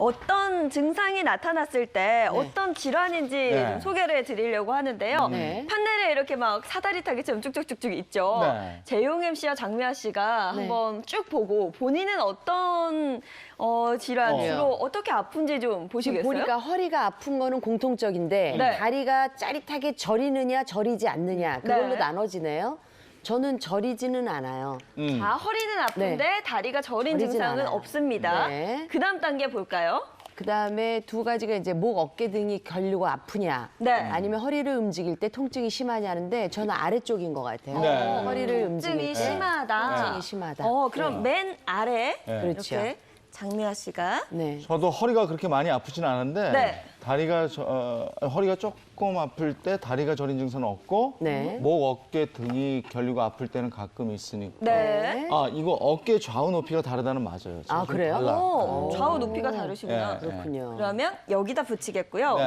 어떤 증상이 나타났을 때 어떤 질환인지 좀 소개를 드리려고 하는데요. 판넬에 이렇게 막 사다리 타기처럼 쭉쭉쭉쭉 있죠. 재용 MC와 장미아 씨가 한번 쭉 보고 본인은 어떤 질환, 주로 어떻게 아픈지 좀 보시겠어요? 보니까 허리가 아픈 거는 공통적인데 다리가 짜릿하게 저리느냐 저리지 않느냐 그걸로 나눠지네요. 저는 저리지는 않아요. 자, 허리는 아픈데 다리가 저린 증상은 않아요. 없습니다. 그 다음 단계 볼까요? 그다음에 두 가지가 이제 목, 어깨 등이 결리고 아프냐 아니면 허리를 움직일 때 통증이 심하냐는데 저는 아래쪽인 것 같아요. 허리를 움직일 통증이 때 심하다. 통증이 심하다. 그럼 맨 아래 그렇죠. 이렇게 장미아 씨가 저도 허리가 그렇게 많이 아프진 않은데 다리가 허리가 조금 아플 때 다리가 저린 증상은 없고 목, 어깨 등이 결리고 아플 때는 가끔 있으니까. 아, 이거 어깨 좌우 높이가 다르다는 맞아요. 아, 그래요? 달라. 좌우 높이가 다르시구나. 그렇군요. 그러면 여기다 붙이겠고요.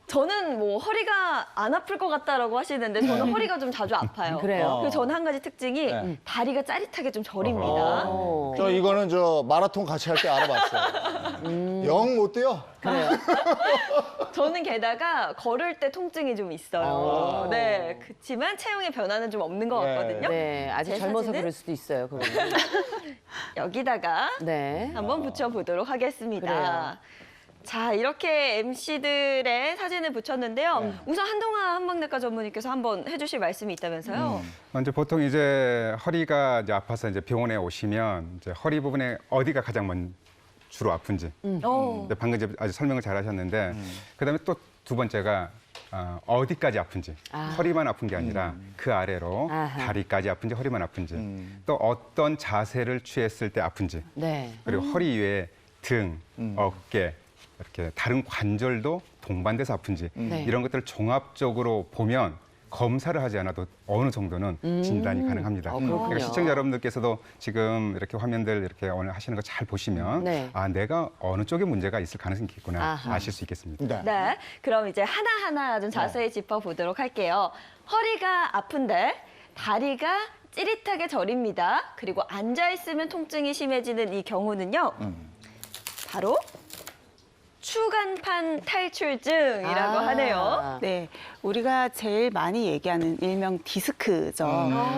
저는 뭐 허리가 안 아플 것 같다라고 하시는데 저는 허리가 좀 자주 아파요. 그래요? 그리고 저는 한 가지 특징이 다리가 짜릿하게 좀 저립니다. 저 이거는 저 마라톤 같이 할 때 알아봤어요. 영 못 뛰어. 저는 게다가 걸을 때 통증이 좀 있어요. 네, 그렇지만 체형의 변화는 좀 없는 것 같거든요. 네, 아직 제 젊어서 사진은 그럴 수도 있어요. 그거는. 여기다가 네. 한번 붙여보도록 하겠습니다. 그래요. 자, 이렇게 MC들의 사진을 붙였는데요. 우선 한동아 한방내과 전문의께서 한번 해주실 말씀이 있다면서요. 먼저 보통 이제 허리가 이제 아파서 이제 병원에 오시면 이제 허리 부분에 어디가 가장 주로 아픈지. 근데 방금 이제 아주 설명을 잘 하셨는데 그다음에 또 두 번째가 어디까지 아픈지. 허리만 아픈 게 아니라 그 아래로 다리까지 아픈지 허리만 아픈지. 또 어떤 자세를 취했을 때 아픈지. 그리고 허리 이외에 등, 어깨, 이렇게 다른 관절도 동반돼서 아픈지 이런 것들을 종합적으로 보면 검사를 하지 않아도 어느 정도는 진단이 가능합니다. 그러니까 시청자 여러분들께서도 지금 이렇게 화면들 이렇게 오늘 하시는 거 잘 보시면 아, 내가 어느 쪽에 문제가 있을 가능성이 있구나 아실 수 있겠습니다. 네, 그럼 이제 하나하나 좀 자세히 짚어보도록 할게요. 허리가 아픈데 다리가 찌릿하게 저립니다. 그리고 앉아있으면 통증이 심해지는 이 경우는요. 바로 추간판 탈출증이라고 하네요. 네, 우리가 제일 많이 얘기하는 일명 디스크죠.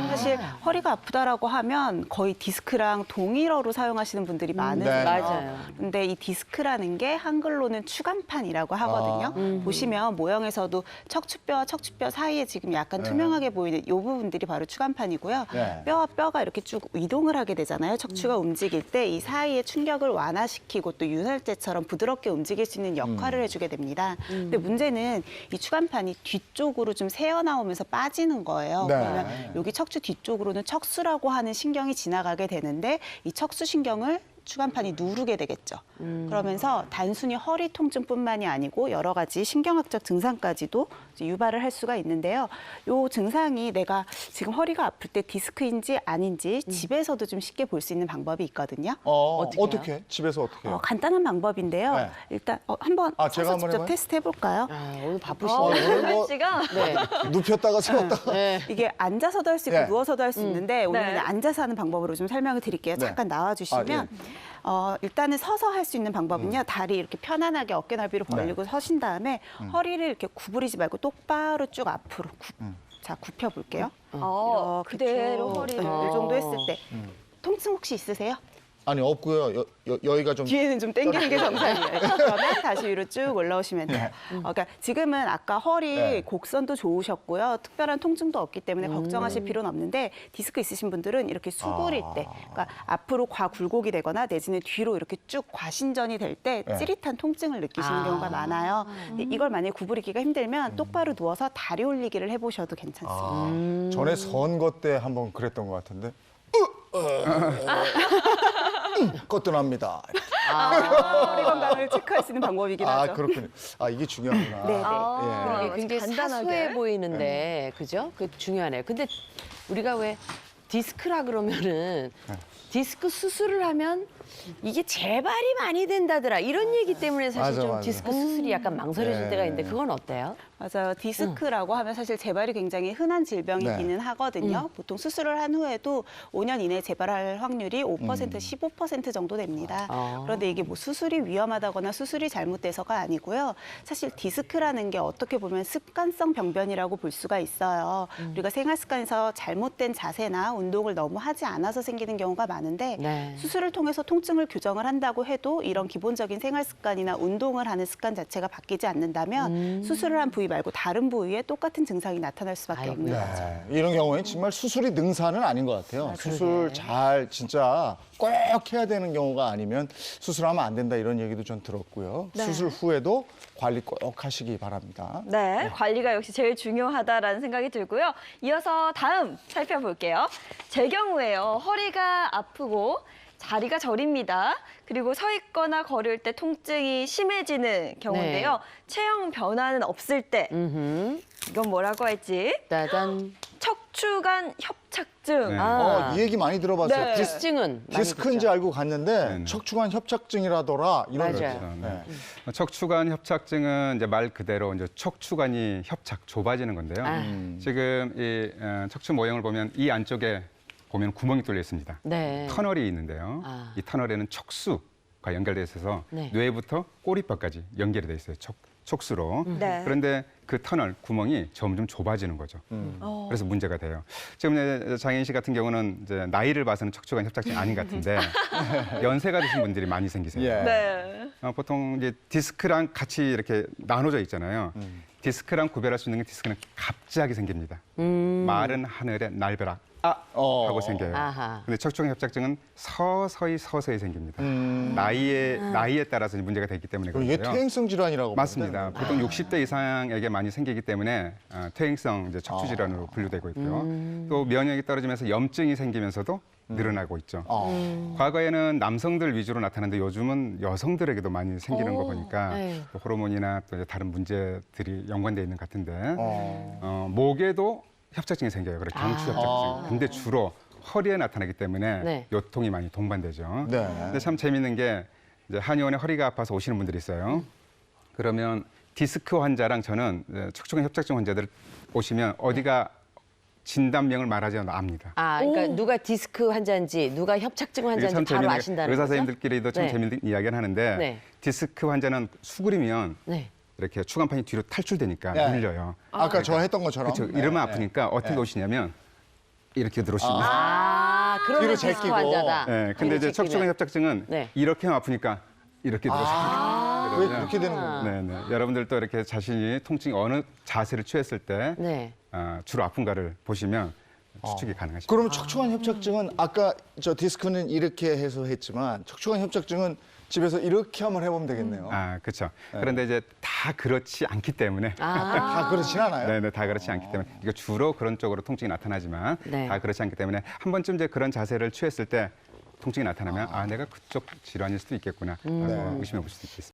사실 허리가 아프다라고 하면 거의 디스크랑 동일어로 사용하시는 분들이 많으세요. 맞아요. 근데 이 디스크라는 게 한글로는 추간판이라고 하거든요. 보시면 모형에서도 척추뼈와 척추뼈 사이에 지금 약간 투명하게 보이는 이 부분들이 바로 추간판이고요. 뼈와 뼈가 이렇게 쭉 이동을 하게 되잖아요. 척추가 움직일 때 이 사이의 충격을 완화시키고 또 유설제처럼 부드럽게 움직일 수 있는 역할을 해주게 됩니다. 근데 문제는 이 추간판이 뒤쪽으로 좀 새어나오면서 빠지는 거예요. 그러면 여기 척추 뒤쪽으로는 척수라고 하는 신경이 지나가게 되는데 이 척수신경을 추간판이 누르게 되겠죠. 그러면서 단순히 허리 통증뿐만이 아니고 여러 가지 신경학적 증상까지도 유발을 할 수가 있는데요. 이 증상이 내가 지금 허리가 아플 때 디스크인지 아닌지 집에서도 좀 쉽게 볼 수 있는 방법이 있거든요. 어떻게? 집에서 어떻게 해요? 간단한 방법인데요. 일단 한번 제가 서서 한번 직접 해봐요? 테스트 해볼까요? 오늘 바쁘시네요. 장미아 씨가 눕혔다가 세웠다가. 이게 앉아서도 할 수 있고 누워서도 할 수 있는데 오늘은 앉아서 하는 방법으로 좀 설명을 드릴게요. 잠깐 나와주시면 일단은 서서 할 수 있는 방법은요. 다리 이렇게 편안하게 어깨 넓이로 벌리고 서신 다음에 허리를 이렇게 구부리지 말고 똑바로 쭉 앞으로 자, 굽혀볼게요. 그대로 쭉. 허리를. 이 정도 했을 때 통증 혹시 있으세요? 아니, 없고요. 여기가 좀. 뒤에는 좀 당기는 게 정상이에요. 그러면 다시 위로 쭉 올라오시면 돼요. 그러니까 지금은 아까 허리 곡선도 좋으셨고요. 특별한 통증도 없기 때문에 걱정하실 필요는 없는데 디스크 있으신 분들은 이렇게 수그릴 때, 그러니까 앞으로 과굴곡이 되거나 내지는 뒤로 이렇게 쭉 과신전이 될 때 찌릿한 통증을 느끼시는 경우가 많아요. 근데 이걸 만약에 구부리기가 힘들면 똑바로 누워서 다리 올리기를 해보셔도 괜찮습니다. 전에 선거 때 한번 그랬던 것 같은데. 꺼뜨납니다. 허리 건강을 체크할 수 있는 방법이긴 하죠. 그렇군요. 이게 중요하구나. 네. 이게 굉장히 사소해 보이는데, 그죠? 그 중요하네요. 근데 우리가 왜 디스크라 그러면은 디스크 수술을 하면 이게 재발이 많이 된다더라. 이런 얘기 때문에 사실 맞아, 좀 맞아. 디스크 수술이 약간 망설여질 네. 때가 있는데 그건 어때요? 맞아요. 디스크라고 하면 사실 재발이 굉장히 흔한 질병이기는 하거든요. 보통 수술을 한 후에도 5년 이내에 재발할 확률이 5%, 15% 정도 됩니다. 그런데 이게 뭐 수술이 위험하다거나 수술이 잘못돼서가 아니고요. 사실 디스크라는 게 어떻게 보면 습관성 병변이라고 볼 수가 있어요. 우리가 생활 습관에서 잘못된 자세나 운동을 너무 하지 않아서 생기는 경우가 많은데 네. 수술을 통해서 통증을 교정을 한다고 해도 이런 기본적인 생활 습관이나 운동을 하는 습관 자체가 바뀌지 않는다면 수술을 한 부위 말고 다른 부위에 똑같은 증상이 나타날 수밖에 아이고. 없는 거죠. 네, 이런 경우에는 정말 수술이 능사는 아닌 것 같아요. 수술 잘 진짜 꼭 해야 되는 경우가 아니면 수술하면 안 된다 이런 얘기도 전 들었고요. 수술 후에도 관리 꼭 하시기 바랍니다. 네, 관리가 역시 제일 중요하다라는 생각이 들고요. 이어서 다음 살펴볼게요. 제 경우에요. 허리가 아프고 자리가 저립니다. 그리고 서 있거나 걸을 때 통증이 심해지는 경우인데요. 체형 변화는 없을 때 이건 뭐라고 할지 따단. 척추관 협착증. 네. 이 얘기 많이 들어봤어요. 네. 디스증은 많이 디스크인지 듣죠. 알고 갔는데 네네. 척추관 협착증이라더라 이런 맞아요. 거죠. 네. 척추관 협착증은 이제 말 그대로 이제 척추관이 협착 좁아지는 건데요. 지금 이 척추 모형을 보면 이 안쪽에 보면 구멍이 뚫려 있습니다. 네. 터널이 있는데요. 아. 이 터널에는 척수가 연결돼 있어서 네. 뇌부터 꼬리뼈까지 연결이 돼 있어요. 척수로. 네. 그런데 그 터널 구멍이 점점 좁아지는 거죠. 그래서 문제가 돼요. 지금 이제 장혜인 씨 같은 경우는 이제 나이를 봐서는 척추관 협착증이 아닌 것 같은데 연세가 드신 분들이 많이 생기세요. 예. 네. 보통 이제 디스크랑 같이 이렇게 나눠져 있잖아요. 디스크랑 구별할 수 있는 게 디스크는 갑자기 생깁니다. 마른 하늘에 날벼락 하고 생겨요. 아하. 근데 척추관 협착증은 서서히 생깁니다. 나이에 따라서 문제가 되기 때문에 그럼 이게 그런데요. 퇴행성 질환이라고 맞습니다. 보통 60대 이상에게 많이 생기기 때문에 퇴행성 이제 척추 질환으로 분류되고 있고요. 또 면역이 떨어지면서 염증이 생기면서도 늘어나고 있죠. 과거에는 남성들 위주로 나타났는데 요즘은 여성들에게도 많이 생기는 거 보니까 네. 또 호르몬이나 또 이제 다른 문제들이 연관되어 있는 것 같은데 목에도 협착증이 생겨요. 그래 경추 협착증. 근데 주로 허리에 나타나기 때문에 네. 요통이 많이 동반되죠. 네. 근데 참 재밌는 게 이제 한의원에 허리가 아파서 오시는 분들이 있어요. 그러면 디스크 환자랑 저는 척추관 협착증 환자들 오시면 어디가 진단명을 말하지 않아도 압니다. 그러니까 누가 디스크 환자인지 누가 협착증 이게 환자인지 참 바로 재밌는 아신다는 의사 거죠? 선생님들끼리도 참 네. 재밌는 이야기를 하는데 네. 디스크 환자는 수그리면 네. 이렇게 추간판이 뒤로 탈출되니까 네. 밀려요. 아까 저 했던 것처럼. 그렇죠. 이러면 아프니까 어떻게 놓으시냐면 이렇게 들어오십니다. 그러면 뒤로 디스크 제끼고. 환자다. 네, 근데 이제 뒤로 척추관 제끼면. 협착증은 네. 이렇게 하면 아프니까 이렇게 들어오십니다. 왜 그렇게 되는 거예요? 네, 네. 여러분들도 이렇게 자신이 통증이 어느 자세를 취했을 때 네. 주로 아픈가를 보시면 추측이 가능하십니다. 그러면 척추관 협착증은 아까 저 디스크는 이렇게 해서 했지만 척추관 협착증은 집에서 이렇게 한번 해보면 되겠네요. 그렇죠. 그런데 이제 다 그렇지 않기 때문에 다 그렇진 않아요? 네네, 다 그렇지 않기 때문에 이거 주로 그런 쪽으로 통증이 나타나지만 네. 다 그렇지 않기 때문에 한 번쯤 이제 그런 자세를 취했을 때 통증이 나타나면 내가 그쪽 질환일 수도 있겠구나 라고 의심해 볼 수도 있겠습니다.